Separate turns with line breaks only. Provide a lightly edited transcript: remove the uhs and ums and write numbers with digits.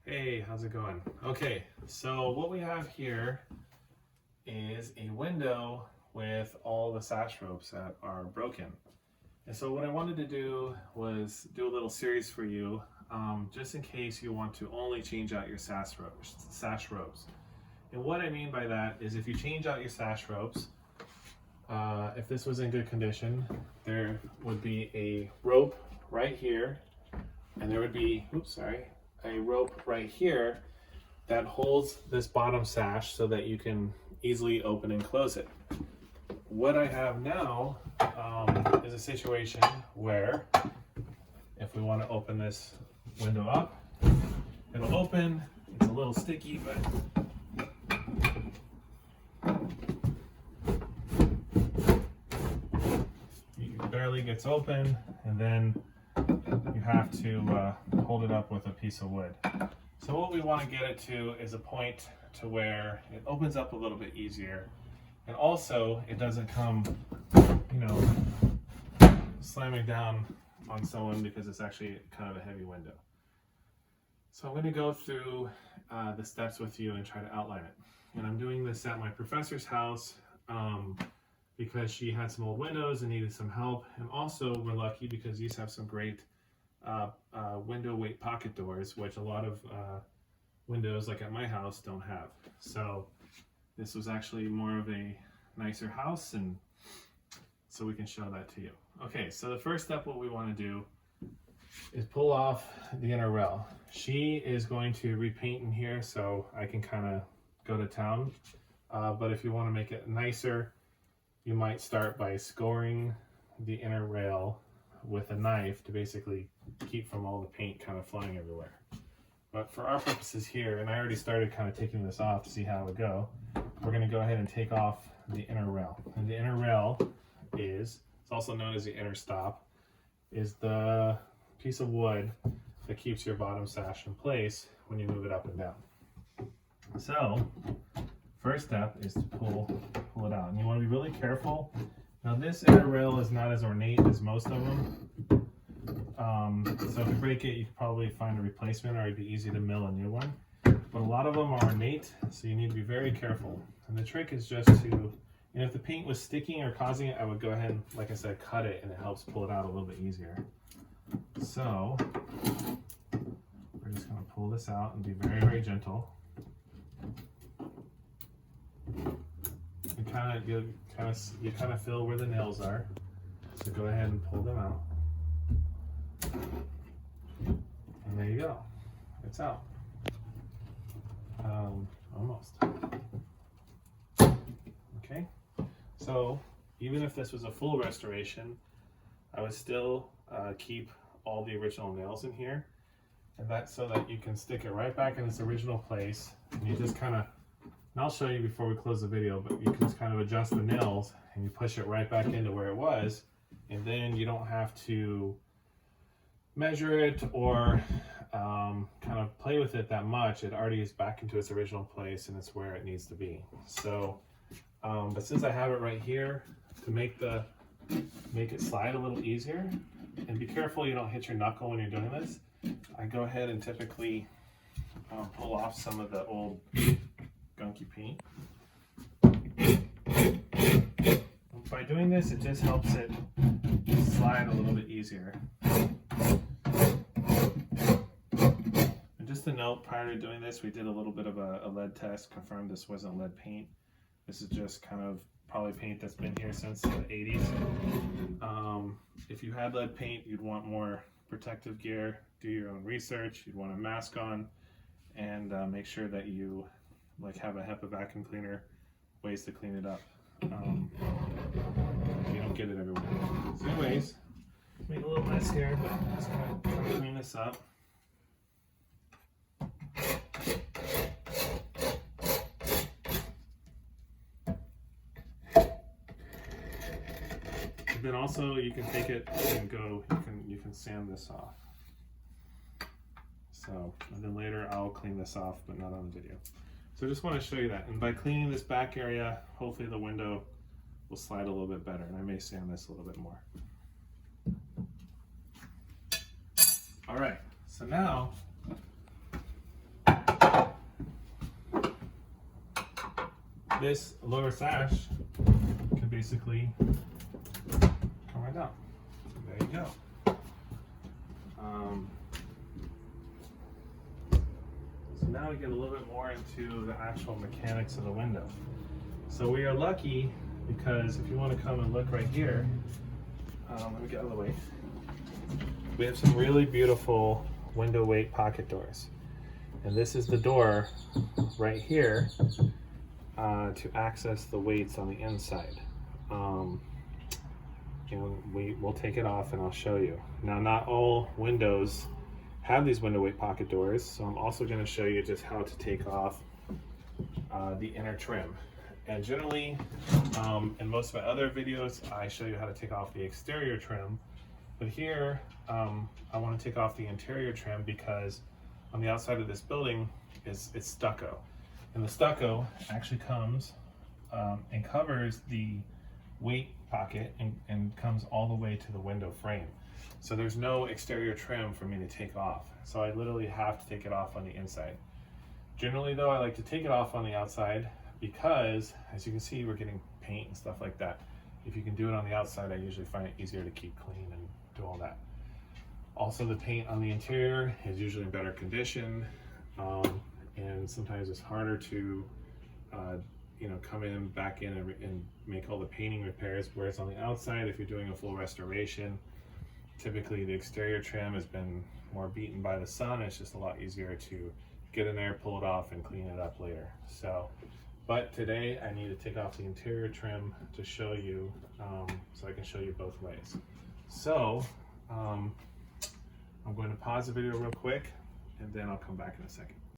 Hey, how's it going? Okay, so what we have here is a window with all the sash ropes that are broken. And so what I wanted to do was do a little series for you, just in case you want to only change out your sash ropes. And what I mean by that is if you change out your sash ropes, if this was in good condition, there would be a rope right here, and there would be, a rope right here that holds this bottom sash so that you can easily open and close it. What I have now is a situation where if we want to open this window up, it'll open. It's a little sticky, but it barely gets open, and then you have to hold it up with a piece of wood. So what we want to get it to is a point to where it opens up a little bit easier, and also it doesn't come, slamming down on someone because it's actually kind of a heavy window. So I'm going to go through the steps with you and try to outline it. And I'm doing this at my professor's house because she had some old windows and needed some help. And also we're lucky because these have some great window weight pocket doors, which a lot of windows like at my house don't have. So this was actually more of a nicer house, and so we can show that to you. Okay, so the first step, what we want to do is pull off the inner rail. She is going to repaint in here so I can kind of go to town. But if you want to make it nicer, you might start by scoring the inner rail with a knife to basically keep from all the paint kind of flying everywhere. But for our purposes here, and I already started kind of taking this off to see how it would go, we're going to go ahead and take off the inner rail. And the inner rail it's also known as the inner stop, is the piece of wood that keeps your bottom sash in place when you move it up and down. So first step is to pull it out, and you want to be really careful. Now this inner rail is not as ornate as most of them, so if you break it, you could probably find a replacement, or it'd be easy to mill a new one. But a lot of them are ornate, so you need to be very careful. And the trick is just to, if the paint was sticking or causing it, I would go ahead and, like I said, cut it, and it helps pull it out a little bit easier. So we're just going to pull this out and be very, very gentle. You kind of feel where the nails are, so go ahead and pull them out. And there you go, it's out. Almost. Okay, so even if this was a full restoration, I would still keep all the original nails in here, and that's so that you can stick it right back in its original place. And you just kind of, and I'll show you before we close the video, but you can just kind of adjust the nails and you push it right back into where it was, and then you don't have to measure it or kind of play with it that much. It already is back into its original place and it's where it needs to be. So but since I have it right here, to make it slide a little easier, and be careful you don't hit your knuckle when you're doing this, I go ahead and typically pull off some of the old gunky paint. By doing this, it just helps it slide a little bit easier. And just a note, prior to doing this, we did a little bit of a lead test, confirmed this wasn't lead paint. This is just kind of probably paint that's been here since the 80s. If you had lead paint, you'd want more protective gear, do your own research, you'd want a mask on, and make sure that you have a HEPA vacuum cleaner, ways to clean it up. You don't get it everywhere. So anyways, made a little mess here, but I'm just gonna clean this up. Then also you can take it and you can sand this off. So, and then later I'll clean this off, but not on the video. So I just want to show you that. And by cleaning this back area, hopefully the window will slide a little bit better. And I may sand this a little bit more. All right, so now this lower sash can basically come right down. So there you go. So now we get a little bit more into the actual mechanics of the window. So we are lucky because if you want to come and look right here, let me get out of the way. We have some really beautiful window weight pocket doors. And this is the door right here to access the weights on the inside. And we'll take it off and I'll show you. Now, not all windows have these window weight pocket doors, so I'm also going to show you just how to take off the inner trim. And generally, in most of my other videos, I show you how to take off the exterior trim. But here, I want to take off the interior trim because on the outside of this building it's stucco. And the stucco actually comes and covers the weight pocket and comes all the way to the window frame. So there's no exterior trim for me to take off. So I literally have to take it off on the inside. Generally though, I like to take it off on the outside because, as you can see, we're getting paint and stuff like that. If you can do it on the outside, I usually find it easier to keep clean and do all that. Also, the paint on the interior is usually in better condition, and sometimes it's harder to come back in and make all the painting repairs, whereas on the outside, if you're doing a full restoration, typically the exterior trim has been more beaten by the sun. It's just a lot easier to get in there, pull it off, and clean it up later. But today I need to take off the interior trim to show you, so I can show you both ways. So I'm going to pause the video real quick and then I'll come back in a second.